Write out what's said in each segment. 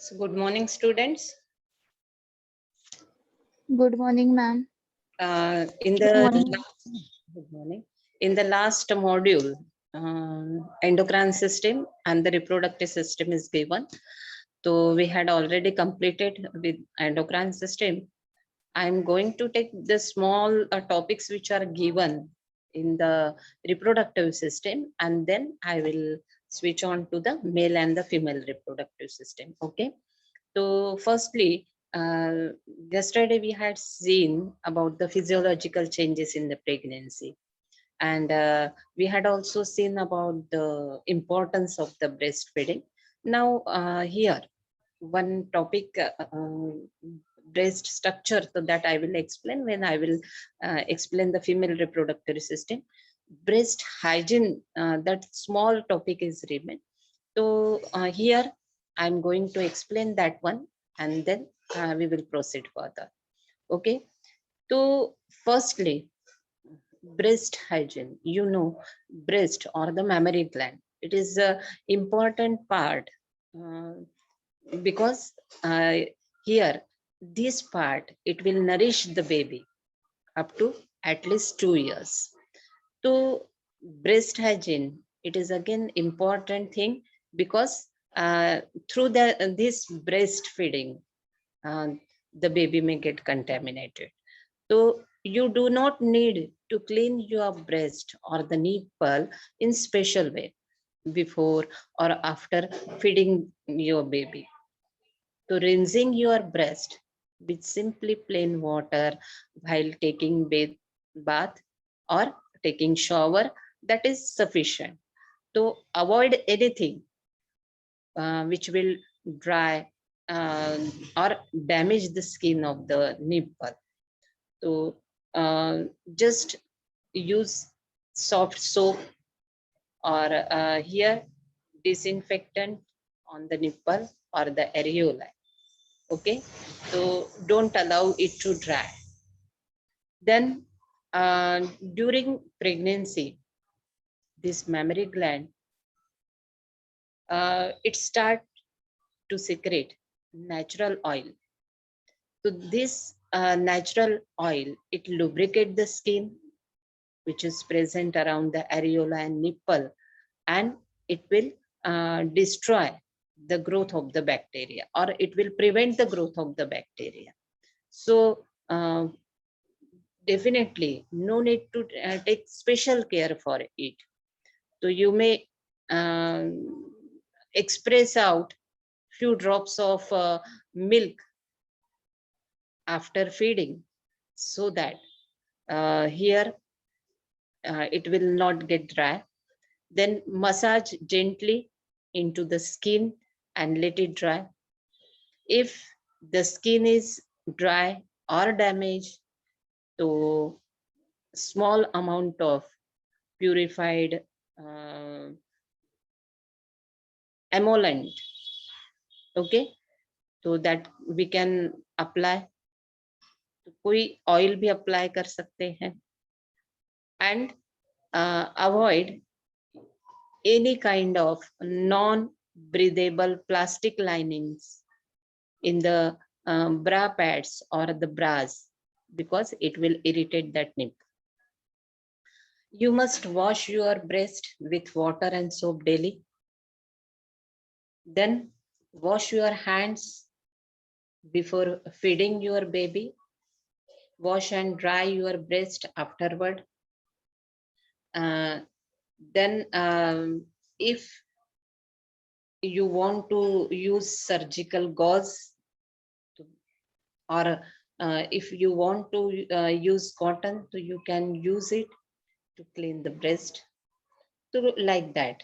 So good morning, students. Good morning, ma'am. In Good the morning. good morning. In the last module, endocrine system and the reproductive system is given. So we had already completed with endocrine system. I'm going to take the small topics which are given in the reproductive system, and then I will switch on to the male and the female reproductive system. Okay. So firstly, yesterday we had seen about the physiological changes in the pregnancy, and we had also seen about the importance of the breastfeeding. Now here one topic, breast structure, so that I will explain when I will explain the female reproductive system. Breast hygiene, that small topic is remain. So here I'm going to explain that one, and then we will proceed further. Okay. So firstly, breast hygiene. You know, breast or the mammary gland. It is a important part, uh, because here this part it will nourish the baby up to at least 2 years. So breast hygiene, it is again important thing, because through this breastfeeding, uh, the baby may get contaminated. So you do not need to clean your breast or the nipple in special way before or after feeding your baby. So rinsing your breast with simply plain water while taking bath or taking shower, that is sufficient to avoid anything which will dry uh, or damage the skin of the nipple. So just use soft soap or here disinfectant on the nipple or the areola. Okay, so don't allow it to dry. Then during pregnancy, this mammary gland, it start to secrete natural oil. So this natural oil, it lubricate the skin which is present around the areola and nipple, and it will destroy the growth of the bacteria, or it will prevent the growth of the bacteria. So definitely no need to take special care for it. So you may express out few drops of milk after feeding, so that here it will not get dry. Then massage gently into the skin and let it dry. If the skin is dry or damaged, so small amount of purified emollient, okay, so that we can apply. तो कोई oil भी apply कर सकते हैं. And avoid any kind of non-breathable plastic linings in the bra pads or the bras, because it will irritate that nip. You must wash your breast with water and soap daily. Then wash your hands before feeding your baby. Wash and dry your breast afterward. Then if you want to use surgical gauze, or if you want to use cotton, so you can use it to clean the breast. So like that,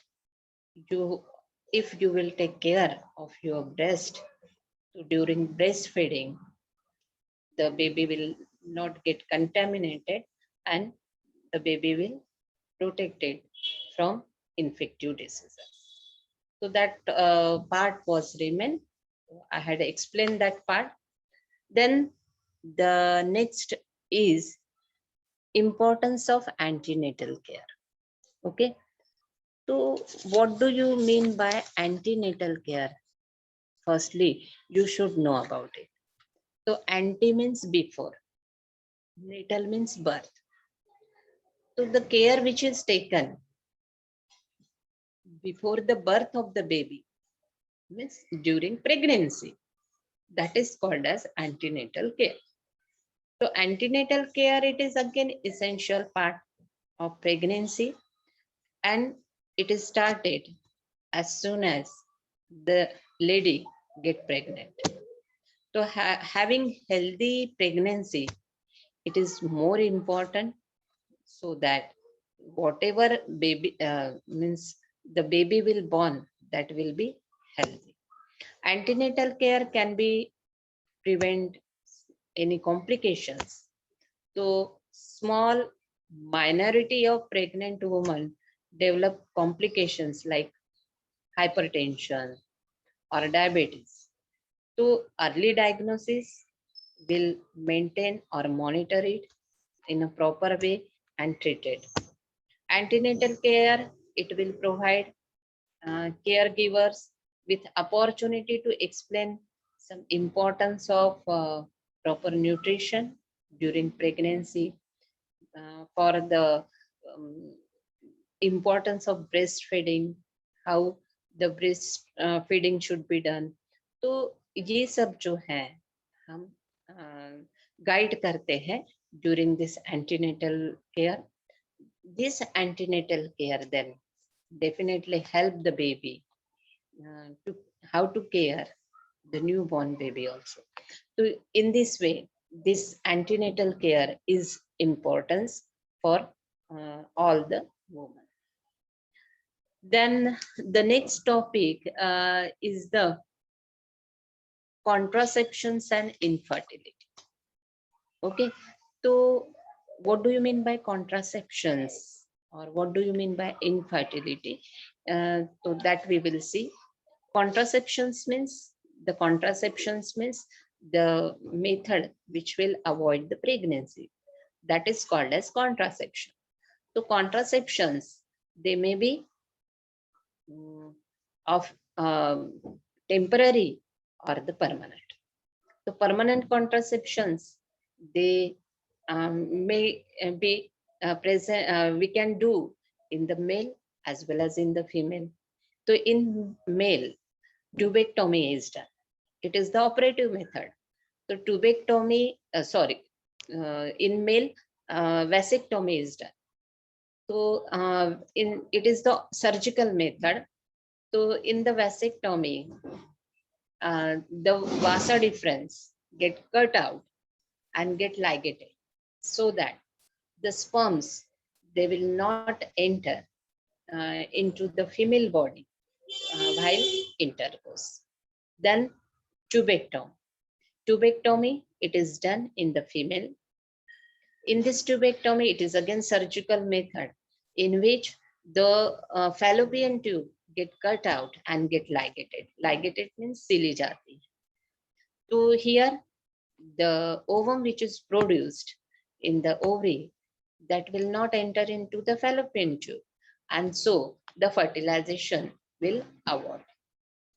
you, if you will take care of your breast, so during breastfeeding, the baby will not get contaminated, and the baby will protected from infectious diseases. So that part was remain. I had explained that part. Then the next is importance of antenatal care. Okay. So what do you mean by antenatal care firstly, you should know about it. So ante means before, natal means birth. So the care which is taken before the birth of the baby means during pregnancy, that is called as antenatal care. So antenatal care, it is again essential part of pregnancy, and it is started as soon as the lady get pregnant. So having healthy pregnancy, it is more important, so that whatever baby means the baby will born, that will be healthy. Antenatal care can be prevent any complications. So small minority of pregnant women develop complications like hypertension or diabetes. So early diagnosis will maintain or monitor it in a proper way and treat it. Antenatal care, it will provide caregivers with opportunity to explain some importance of proper nutrition during pregnancy, for the um, importance of breastfeeding, how the breast feeding should be done. तो ये सब जो है हम guide करते हैं during this antenatal care. This antenatal care then definitely help the baby to how to care the newborn baby also. So in this way, this antenatal care is importance for all the women. Then the next topic is the contraceptions and infertility. Okay, so what do you mean by contraceptions, or what do you mean by infertility? So that we will see. Contraceptions means the method which will avoid the pregnancy. That is called as contraception. So contraceptions, they may be of temporary or the permanent. So permanent contraceptions, they may be present. We can do in the male as well as in the female. So in male, tubectomy is done. It is the operative method. So tubectomy, in male, vasectomy is done. So it is the surgical method. So in the vasectomy, the vasa difference get cut out and get ligated, so that the sperms, they will not enter into the female body while intercourse. Then tubectomy. Tubectomy, it is done in the female. In this tubectomy, it is again surgical method in which the fallopian tube get cut out and get ligated. Ligated means sili jati. So here, the ovum which is produced in the ovary, that will not enter into the fallopian tube, and so the fertilization will avoid.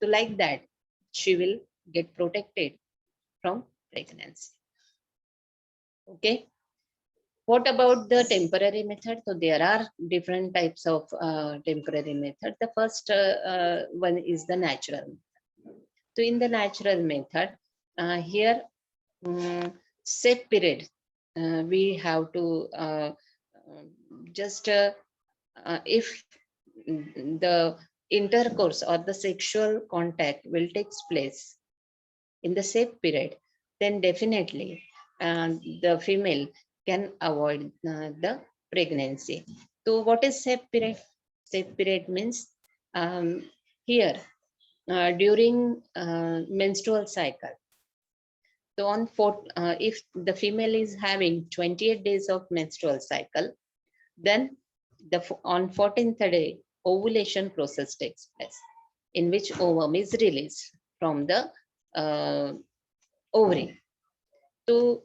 So like that, she will get protected from pregnancy. Okay. What about the temporary method? So there are different types of temporary method. The first one is the natural. So in the natural method, here safe period, we have to just if the intercourse or the sexual contact will takes place in the safe period, then definitely the female can avoid the pregnancy. So what is safe period? Safe period means here during menstrual cycle. So if the female is having 28 days of menstrual cycle, then on 14th day, ovulation process takes place, in which ovum is released from the ovary. To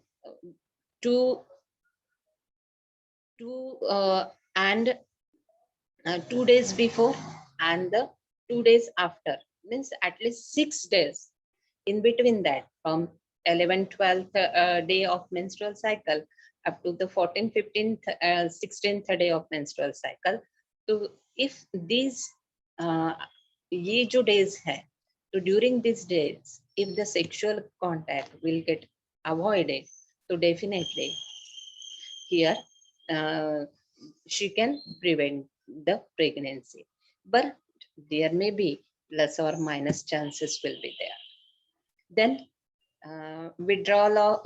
and 2 days before and the 2 days after, means at least 6 days in between that, from 11th, 12th day of menstrual cycle up to the 14th, 15th, 16th day of menstrual cycle. So if these ये जो days है, so during these days, if the sexual contact will get avoided, so definitely here she can prevent the pregnancy. But there may be plus or minus chances will be there. Then withdrawal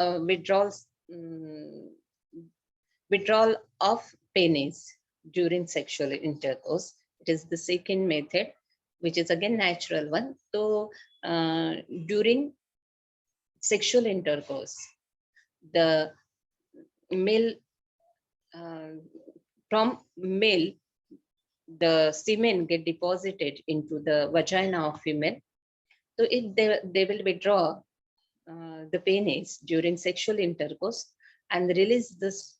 of penis during sexual intercourse. It is the second method, which is again natural one. So during sexual intercourse, the male from male, the semen get deposited into the vagina of female. So if they will withdraw the penis during sexual intercourse and release this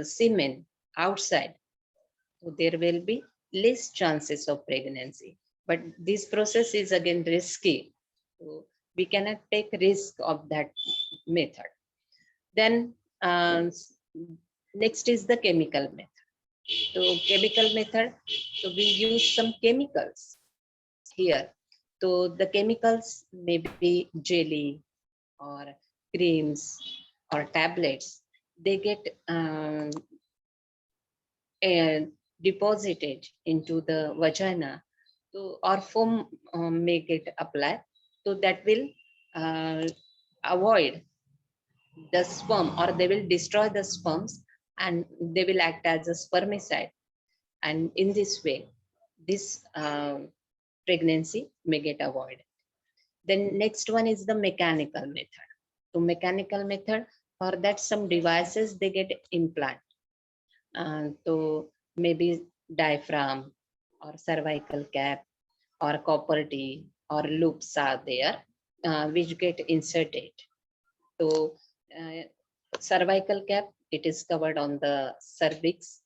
semen outside, so there will be less chances of pregnancy. But this process is again risky. So we cannot take risk of that method. Then next is the chemical method. So chemical method, so we use some chemicals here. So the chemicals may be jelly or creams or tablets. They get deposited into the vagina, so or foam may get applied. So that will avoid the sperm, or they will destroy the sperms, and they will act as a spermicide. And in this way, this pregnancy may get avoided. Then next one is the mechanical method. So mechanical method, for that some devices they get implant. So maybe diaphragm or cervical cap or copper T or loops are there, which get inserted. So cervical cap, it is covered on the cervix.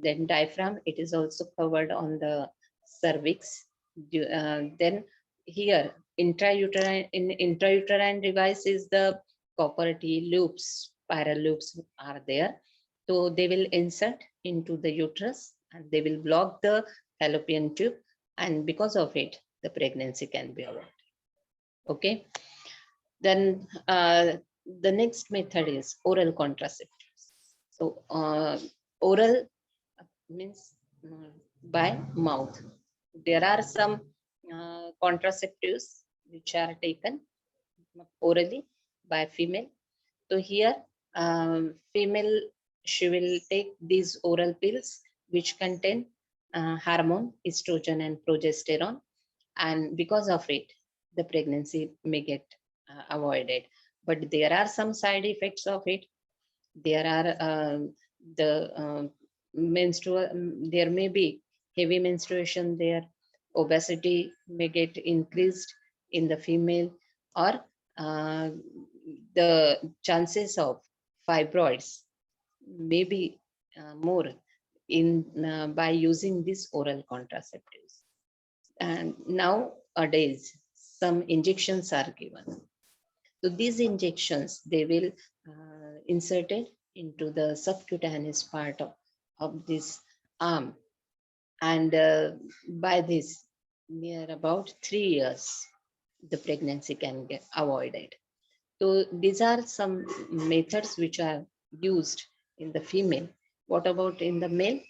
Then diaphragm, it is also covered on the cervix. Then here intrauterine device is the copper T loops, spiral loops are there. So they will insert into the uterus and they will block the fallopian tube, and because of it, the pregnancy can be avoided. Okay. Then the next method is oral contraceptives. So oral means by mouth. There are some contraceptives which are taken orally by female. So here female, she will take these oral pills which contain hormone estrogen and progesterone, and because of it the pregnancy may get avoided. But there are some side effects of it. There are the menstrual, there may be heavy menstruation there, obesity may get increased in the female, or the chances of fibroids may be more in by using these oral contraceptives. And nowadays some injections are given. So these injections, they will inserted into the subcutaneous part of this arm, and by this near about 3 years the pregnancy can get avoided. So these are some methods which are used in the female. What about in the male?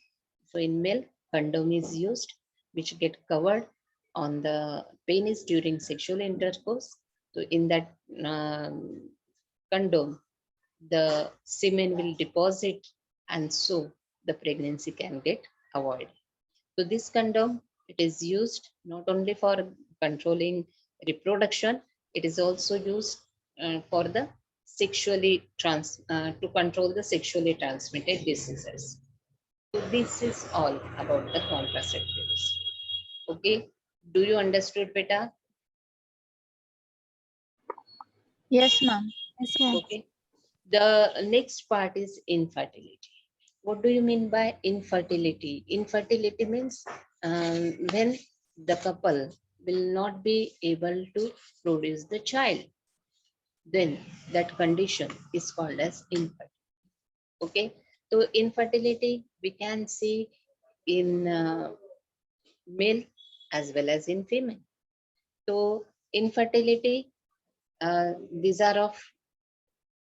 So in male, condom is used, which get covered on the penis during sexual intercourse. So in that condom, the semen will deposit, and so the pregnancy can get avoided. So this condom, it is used not only for controlling reproduction, it is also used for the to control the sexually transmitted diseases. So this is all about the contraceptives. Okay, do you understood, beta? Yes, ma'am. Yes, ma'am. Okay. The next part is infertility. What do you mean by infertility? Infertility means when the couple will not be able to produce the child, then that condition is called as infertility. Okay, so infertility we can see in male as well as in female. So infertility, these are of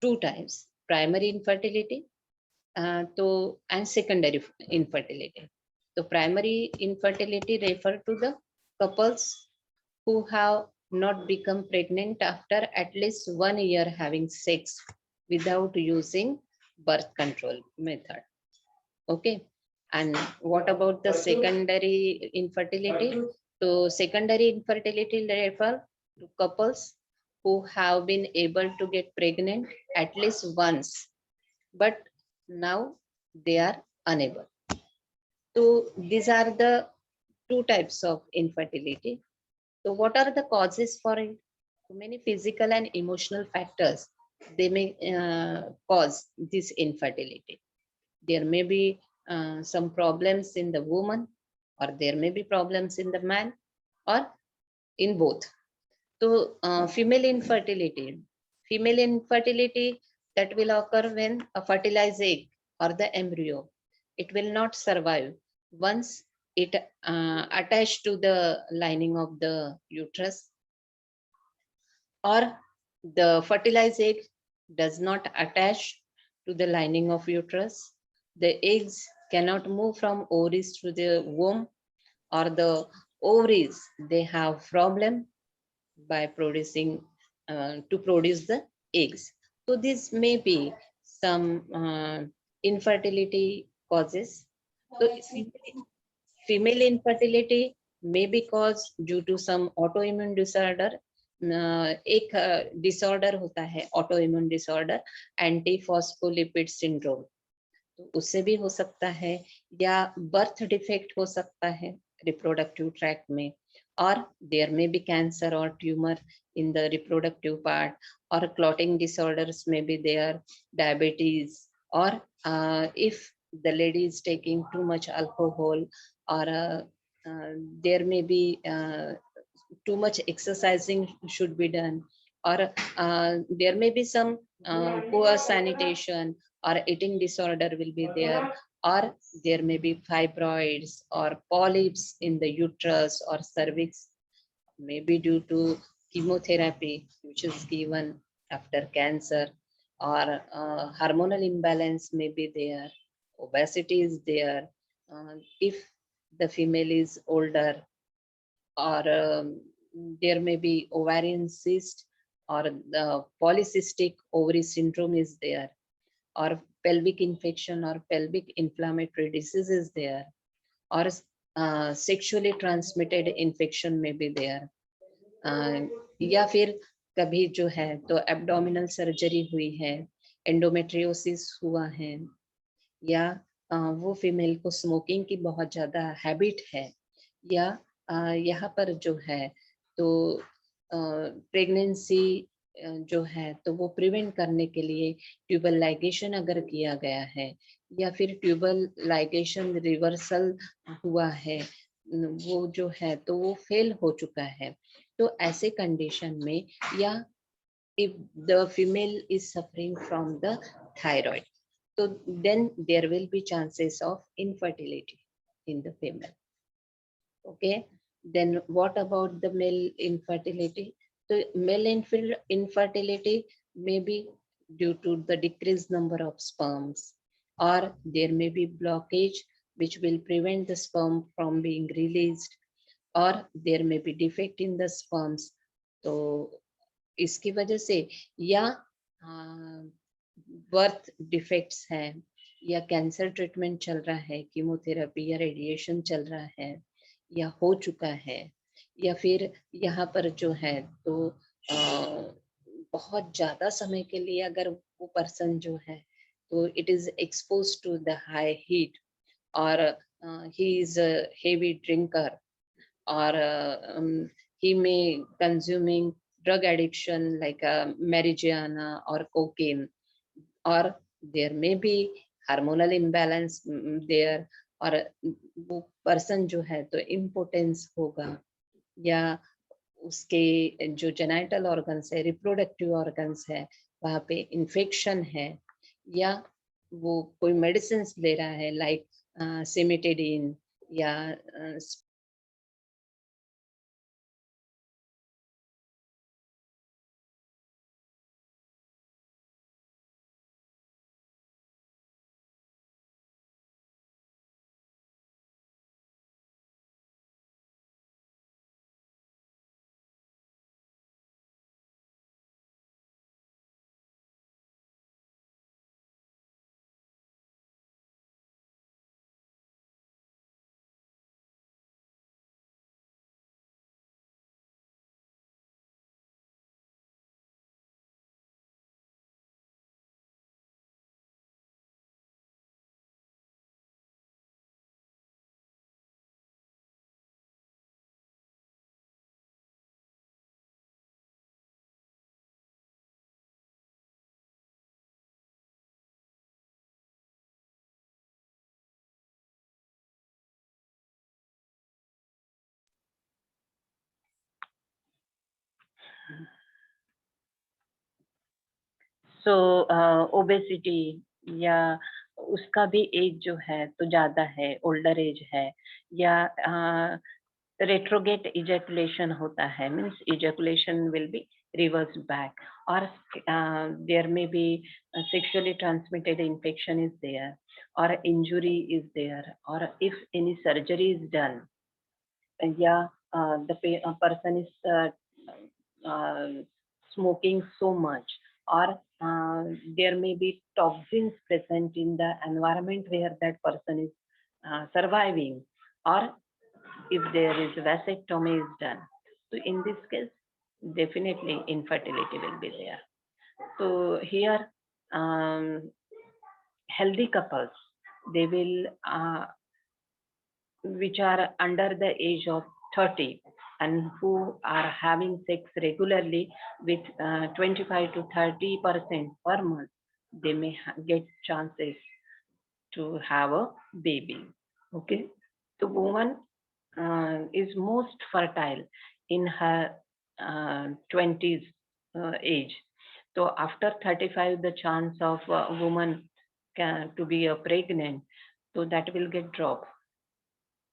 two types: primary infertility and secondary infertility. So primary infertility refer to the couples who have not become pregnant after at least 1 year having sex without using birth control method. Okay. And what about the secondary infertility? So secondary infertility refer to couples who have been able to get pregnant at least once, but now they are unable. So these are the two types of infertility. So what are the causes for it? So many physical and emotional factors, they may cause this infertility. There may be some problems in the woman, or there may be problems in the man, or in both. So female infertility that will occur when a fertilized egg or the embryo, it will not survive once it attached to the lining of the uterus, or the fertilized egg does not attach to the lining of uterus. The eggs cannot move from ovaries to the womb, or the ovaries, they have problem by producing to produce the eggs. So this may be some infertility causes. So female infertility may be caused due to some autoimmune disorder. एक disorder होता है autoimmune disorder, antiphospholipid syndrome, तो उससे भी हो सकता है, या बर्थ डिफेक्ट हो सकता है रिप्रोडक्टिव ट्रैक्ट में, और देयर में बी कैंसर और tumour in the reproductive part, और क्लॉटिंग डिसऑर्डर्स में भी देयर, डायबिटीज, और if the lady is taking too much alcohol, or there may be too much exercising should be done, or there may be some poor sanitation or eating disorder will be there, or there may be fibroids or polyps in the uterus or cervix, maybe due to chemotherapy which is given after cancer, or hormonal imbalance may be there, obesity is there, if the female is older, or there may be ovarian cyst, or the polycystic ovary syndrome is there, or pelvic infection or pelvic inflammatory disease is there, or sexually transmitted infection may be there, या फिर कभी जो है तो abdominal surgery हुई है, endometriosis हुआ है, या वो फीमेल को स्मोकिंग की बहुत ज्यादा हैबिट है, या यहाँ पर जो है तो प्रेगनेंसी जो है तो वो प्रिवेंट करने के लिए ट्यूबल लाइगेशन अगर किया गया है, या फिर ट्यूबल लाइगेशन रिवर्सल हुआ है, वो जो है तो वो फेल हो चुका है, तो ऐसे कंडीशन में, या if the female is suffering from the thyroid, so then there will be chances of infertility in the female. Okay, then what about the male infertility? So male infertility may be due to the decreased number of sperms, or there may be blockage which will prevent the sperm from being released, or there may be defect in the sperms. तो इसकी वजह से, या birth defects हैं, या cancer treatment चल रहा है, कीमोथेरेपी या रेडिएशन चल रहा है, या हो चुका है, या फिर यहाँ पर जो है तो बहुत ज्यादा समय के लिए अगर वो पर्सन जो है तो it is expose to the high heat, और he is a heavy drinker, or he may consuming drug addiction like marijuana or cocaine, or there may be hormonal imbalance there, और वो person जो है तो impotence होगा, या उसके जो जेनाइटल ऑर्गन्स है, रिप्रोडक्टिव ऑर्गन्स है, वहाँ पे इन्फेक्शन है, या वो कोई मेडिसिन ले रहा है लाइक सिमिटेडिन या सो ओबेसिटी, या उसका भी एज जो है तो ज्यादा है, ओल्डर एज है, या retrograde ejaculation होता है, means ejaculation will be reversed back, or there may be a sexually transmitted infection is there, or injury is there, or if any surgery is done, yeah, the person is uh, smoking so much, or there may be toxins present in the environment where that person is surviving, or if there is vasectomy is done. So in this case, definitely infertility will be there. So here, healthy couples, they will which are under the age of 30 and who are having sex regularly with 25 to 30% per month, they may get chances to have a baby. Okay, the woman is most fertile in her 20s age. So after 35, the chance of a woman to be pregnant, so that will get dropped.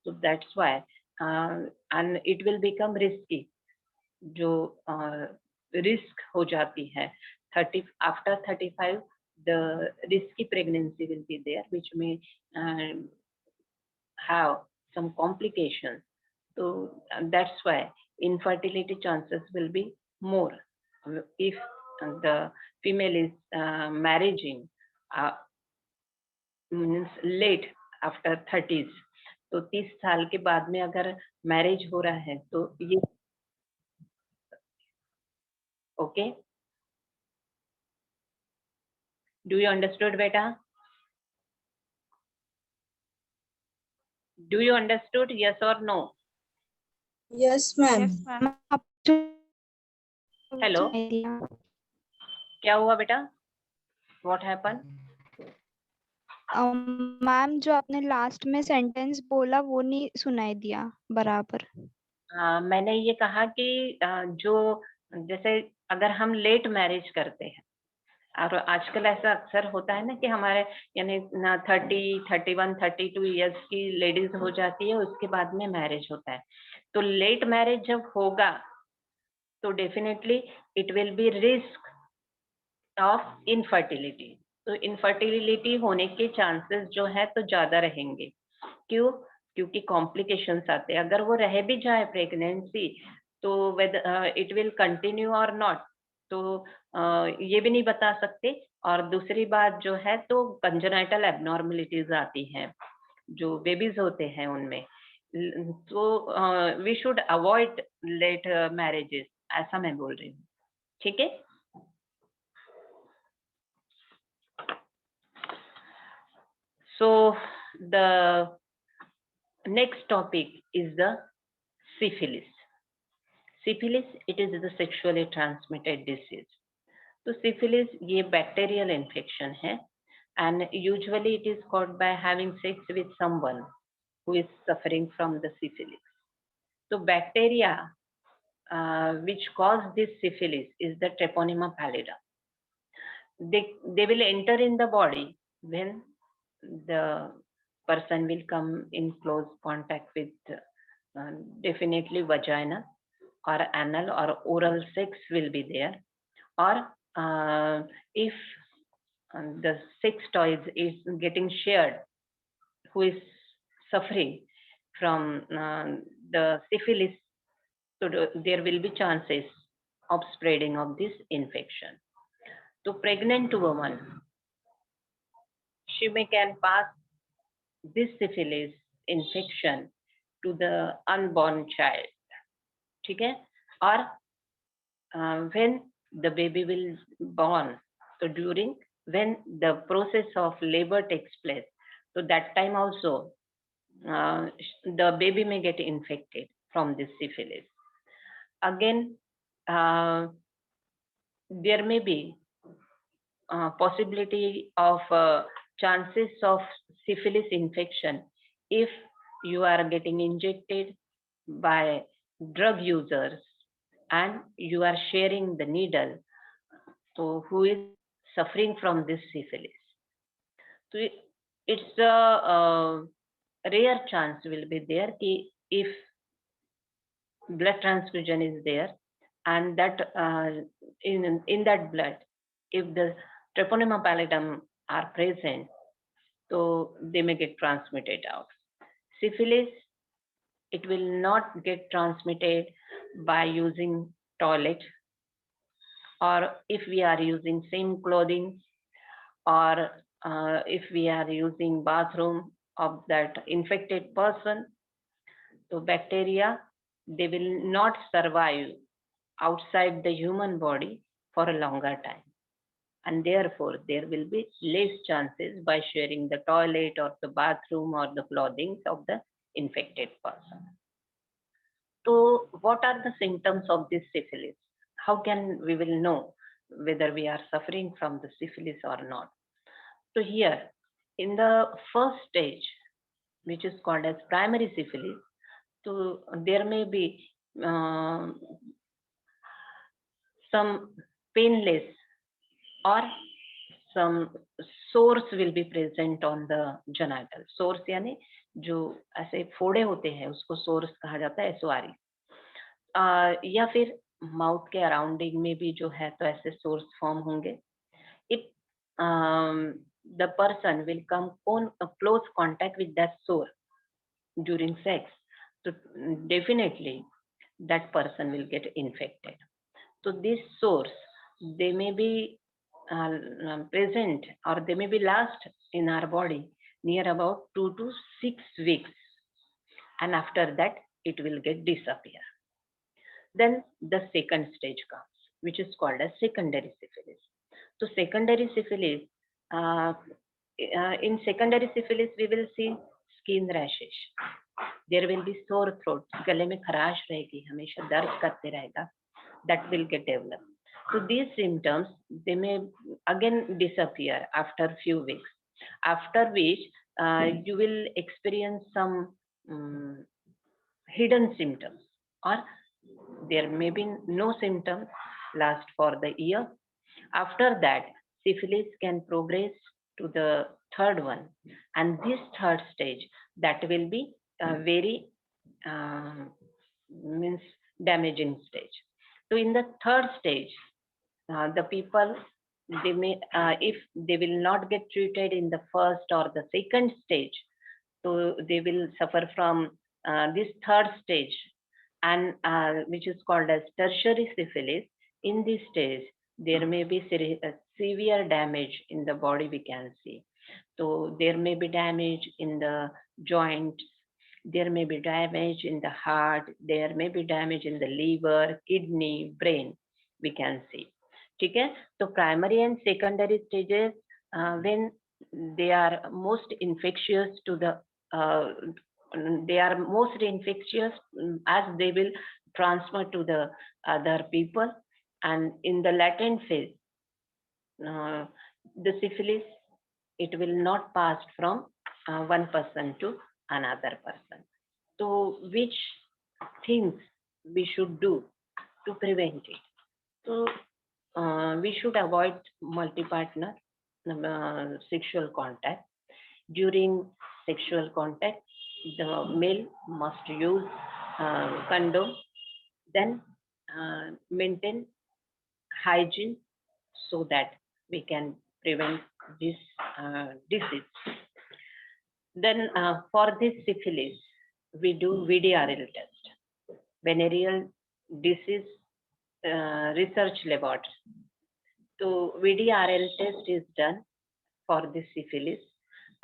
So that's why, and it will become risky. जो risk हो जाती है 30 after 35, the risky pregnancy will be there, which may have some complications. So that's why infertility chances will be more if the female is marrying means late after 30s. तो 30 साल के बाद में अगर मैरिज हो रहा है तो ये ओके. डू यू अंडरस्टूड बेटा? डू यू अंडरस्टूड, यस और no? Yes, ma'am. Yes, ma'am. Hello, क्या हुआ बेटा? What happen? मैम जो आपने लास्ट में सेंटेंस बोला वो नहीं सुनाई दिया बराबर. मैंने ये कहा कि जो जैसे अगर हम लेट मैरिज करते हैं, और आजकल ऐसा अक्सर होता है ना कि हमारे यानी 30, 31, 32 ईयर्स की लेडीज हो जाती है, उसके बाद में मैरिज होता है. तो लेट मैरिज जब होगा तो definitely it will be risk of infertility. तो इनफर्टिलिटी होने के चांसेस जो है तो ज्यादा रहेंगे. क्यों? क्योंकि कॉम्प्लिकेशंस आते हैं. अगर वो रह भी जाए प्रेगनेंसी, तो वेदर इट विल कंटिन्यू और नॉट, तो ये भी नहीं बता सकते. और दूसरी बात जो है तो कंजेनाइटल एबनॉर्मलिटीज आती हैं जो बेबीज होते हैं उनमें. तो we should avoid late marriages, ऐसा मैं बोल रही हूँ. ठीक है. So the next topic is the syphilis. Syphilis, it is the sexually transmitted disease. तो syphilis ये bacterial infection है, and usually it is caused by having sex with someone who is suffering from the syphilis. So bacteria which cause this syphilis is the Treponema pallidum. They will enter in the body when the person will come in close contact with definitely vagina or anal or oral sex will be there, or if the sex toys is getting shared, who is suffering from the syphilis, so there will be chances of spreading of this infection. To pregnant woman, she may can pass this syphilis infection to the unborn child. Okay? Or when the baby will born, so during when the process of labor takes place, so that time also the baby may get infected from this syphilis. Again, there may be possibility of chances of syphilis infection if you are getting injected by drug users and you are sharing the needle, so who is suffering from this syphilis. So it's a rare chance will be there if blood transfusion is there, and that in that blood, if the Treponema pallidum are present, so they may get transmitted out. Syphilis, it will not get transmitted by using toilet, or if we are using same clothing, or if we are using bathroom of that infected person. So bacteria, they will not survive outside the human body for a longer time. And therefore, there will be less chances by sharing the toilet or the bathroom or the clothing of the infected person. So what are the symptoms of this syphilis? How can we will know whether we are suffering from the syphilis or not? So here, in the first stage, which is called as primary syphilis, so there may be some painless or some sores will be present on the genital. Sores यानी जो ऐसे फोड़े होते हैं उसको sores कहा जाता है, SORE. या फिर माउथ के अराउंडिंग में भी जो है तो ऐसे sores फॉर्म होंगे. If the person will come on a close contact with that sore during sex, so definitely that person will get infected. So these sores, they may be present or they may be last in our body near about 2 to 6 weeks, and after that it will get disappear. Then the second stage comes, which is called as secondary syphilis. So secondary syphilis, in secondary syphilis we will see skin rashes, there will be sore throat, गले में खराश रहेगी, हमेशा दर्द करते रहेगा, that will get developed. So these symptoms, they may again disappear after few weeks, after which you will experience some hidden symptoms, or there may be no symptoms last for the year. After that, syphilis can progress to the third one, and this third stage, that will be very means damaging stage. So in the third stage, the people, they may if they will not get treated in the first or the second stage, so they will suffer from this third stage, and which is called as tertiary syphilis. In this stage, there may be severe damage in the body, we can see. So there may be damage in the joints, there may be damage in the heart, there may be damage in the liver, kidney, brain, we can see. Okay? So primary and secondary stages, when they are most infectious to the, they are most infectious as they will transfer to the other people, and in the latent phase, the syphilis, it will not pass from one person to another person. So which things we should do to prevent it. So we should avoid multi-partner sexual contact. During sexual contact, the male must use condom, then maintain hygiene so that we can prevent this disease. Then for this syphilis, we do VDRL test, venereal disease research laboratory. So VDRL test is done for the syphilis,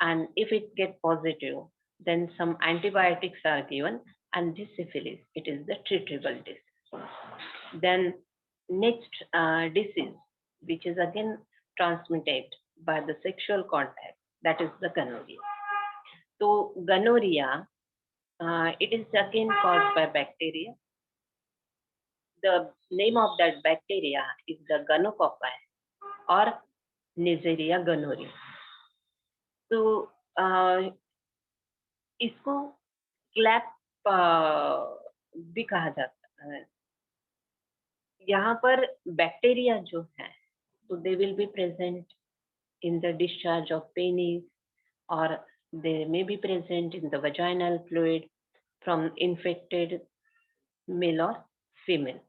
and if it gets positive, then some antibiotics are given, and this syphilis, it is the treatable disease. Then next disease, which is again transmitted by the sexual contact, that is the gonorrhea. So gonorrhea, it is again caused by bacteria. The name of that bacteria is the gonococci or Neisseria gonorrhea. तो इसको clap भी कहा जाता है. यहाँ पर bacteria जो है, तो they will be present in the discharge of penis, or they may be present in the vaginal fluid from infected male or female.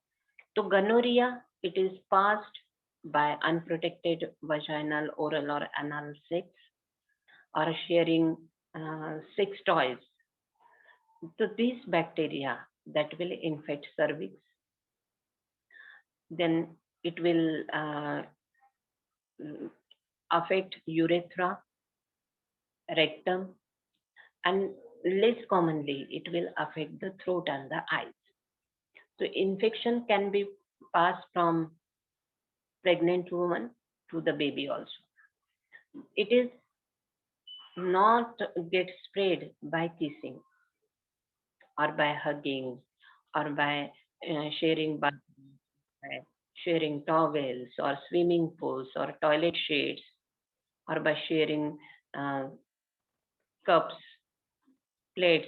So gonorrhea, it is passed by unprotected vaginal, oral or anal sex, or sharing sex toys. So these bacteria that will infect cervix, then it will affect urethra, rectum, and less commonly it will affect the throat and the eyes. So infection can be passed from pregnant woman to the baby also. It is not get spread by kissing or by hugging or by sharing towels or swimming pools or toilet sheets or by sharing cups, plates,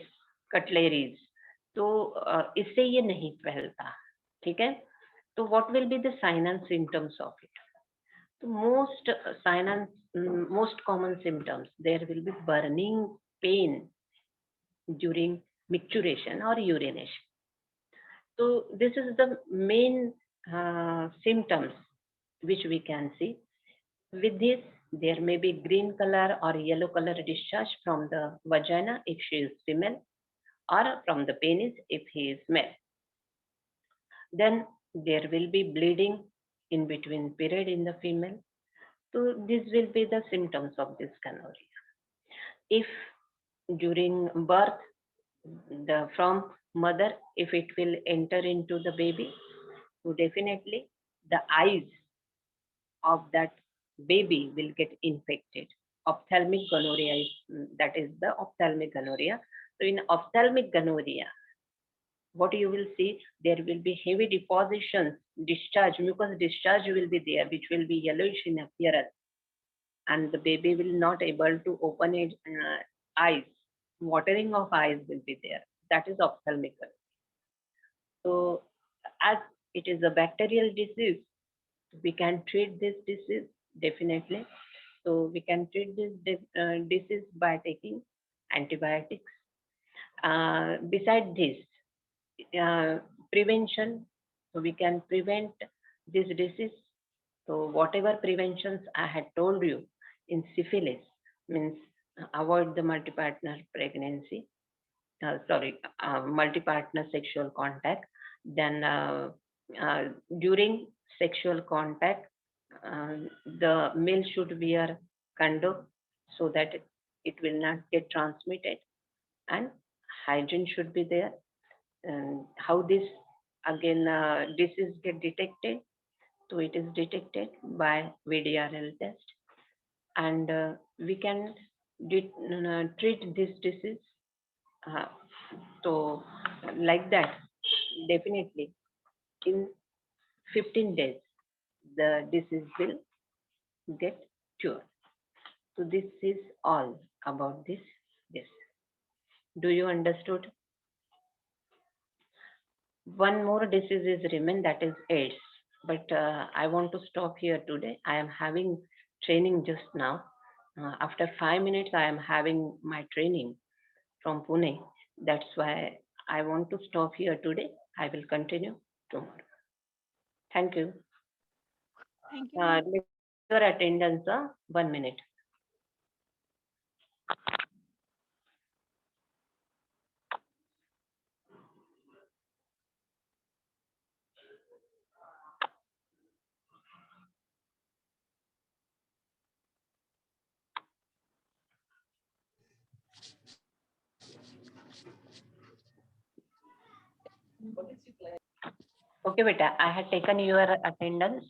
cutleries. तो इससे ये नहीं फैलता, ठीक है. तो what will be the sign and symptoms of it? So most common symptoms, there will be burning pain during micturition or urination. So this is the main symptoms which we can see. With this, there may be green color or yellow color discharge from the vagina if she is female, or from the penis if he is male. Then there will be bleeding in between period in the female. So this will be the symptoms of this gonorrhea. If during birth, from mother, if it will enter into the baby, so definitely the eyes of that baby will get infected. Ophthalmic gonorrhea that is the ophthalmic gonorrhea. So in ophthalmic gonorrhea, what you will see, there will be heavy depositions, discharge, mucus discharge will be there, which will be yellowish in appearance, and the baby will not able to open its eyes. Watering of eyes will be there. That is ophthalmic gonorrhea. So as it is a bacterial disease, we can treat this disease definitely. So we can treat this disease by taking antibiotics. Beside this, prevention, so we can prevent this disease. So whatever preventions I had told you in syphilis, means avoid the multi-partner pregnancy, multi-partner sexual contact. Then during sexual contact, the male should wear condom so that it will not get transmitted, and hygiene should be there. And how this again disease get detected? So it is detected by VDRL test, and we can treat this disease. So like that, definitely in 15 days, the disease will get cured. So this is all about this. Do you understood? one more disease is remain, that is AIDS. But I want to stop here today. I am having training just now. After 5 minutes, I am having my training from Pune. That's why I want to stop here today. I will continue tomorrow. Thank you. Thank you, ma'am. Your attendance, 1 minute. Okay, beta, I had taken your attendance.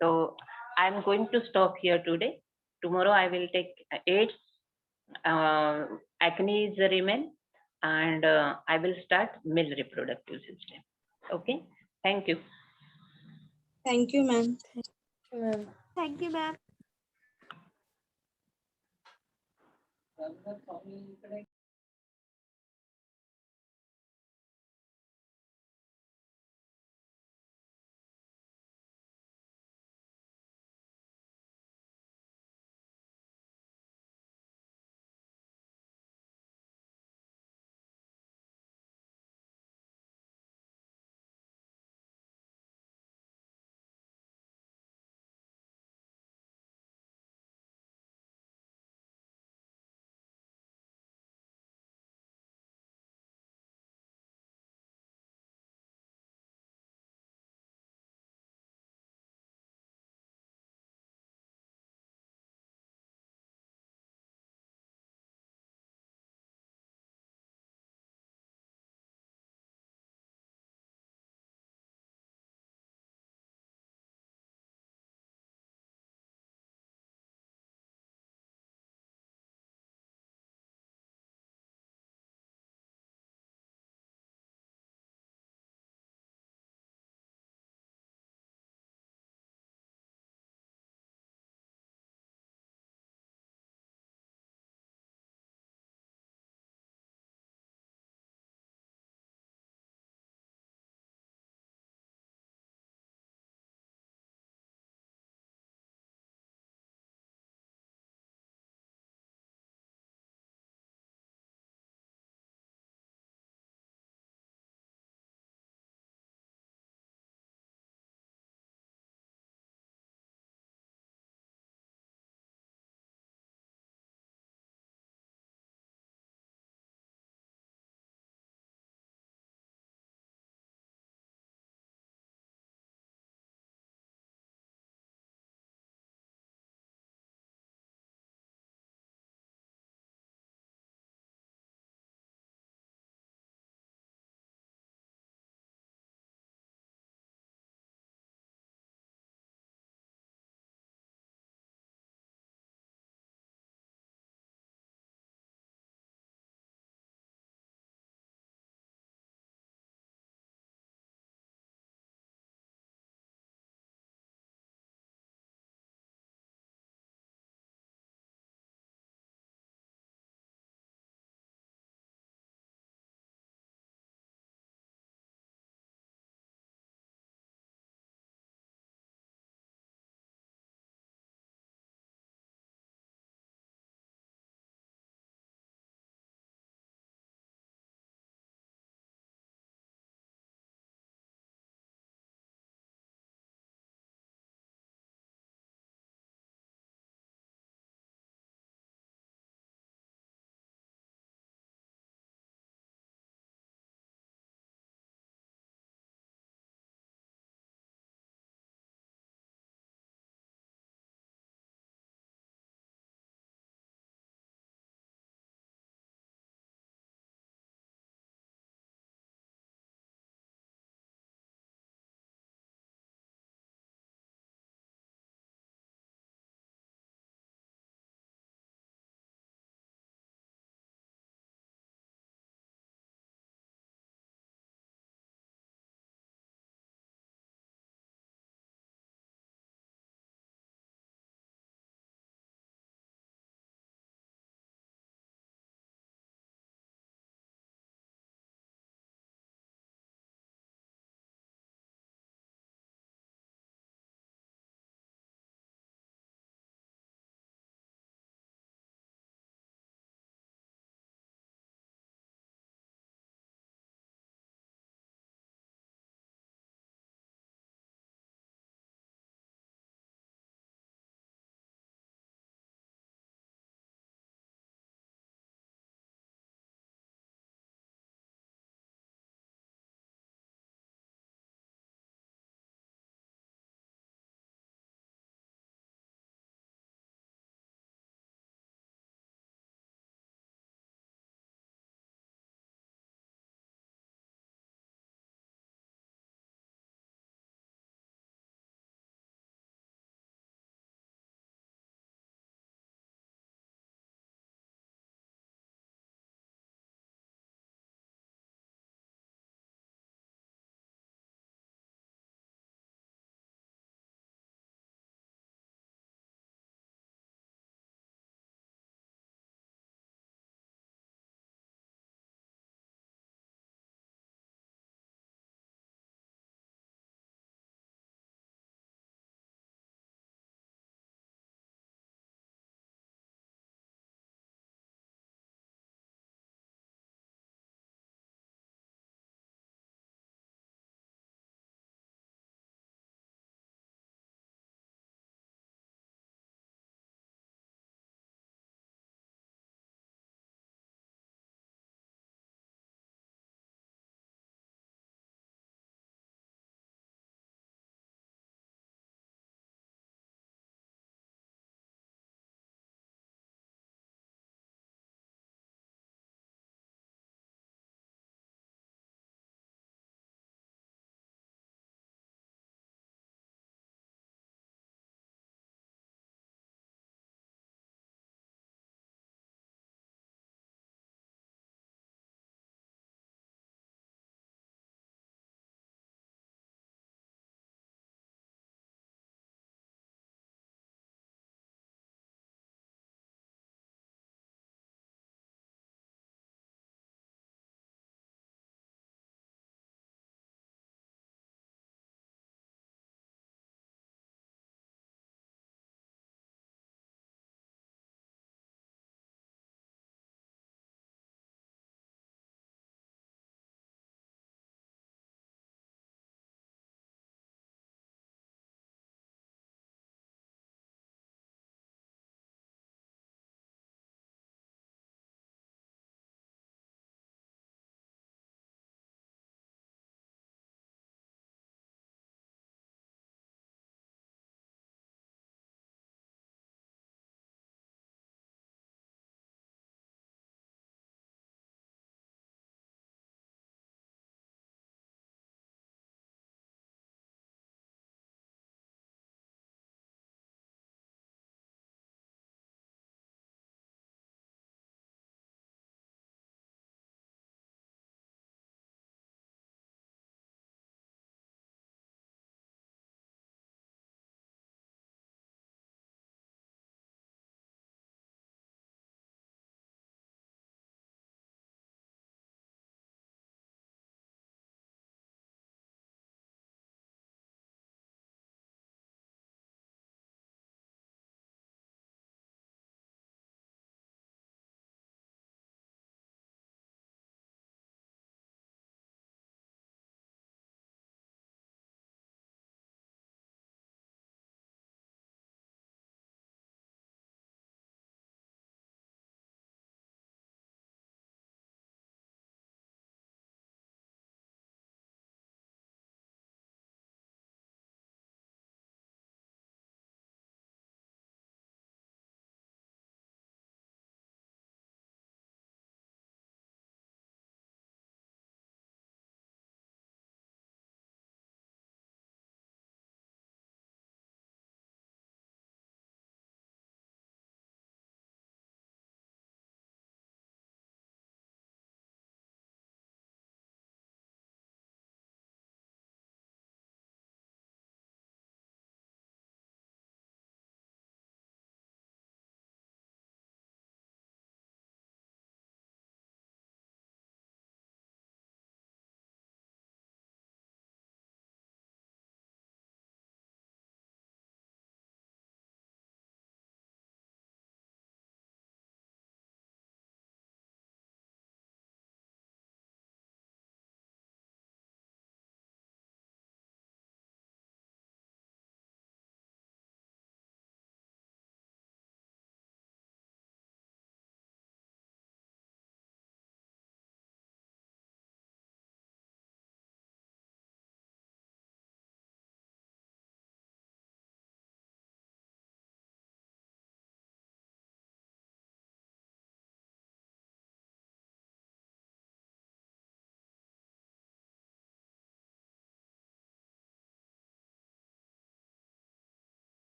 So I'm going to stop here today. Tomorrow I will take AIDS, acne is remain, and I will start male reproductive system. Okay, thank you. Thank you, ma'am. Thank you, ma'am.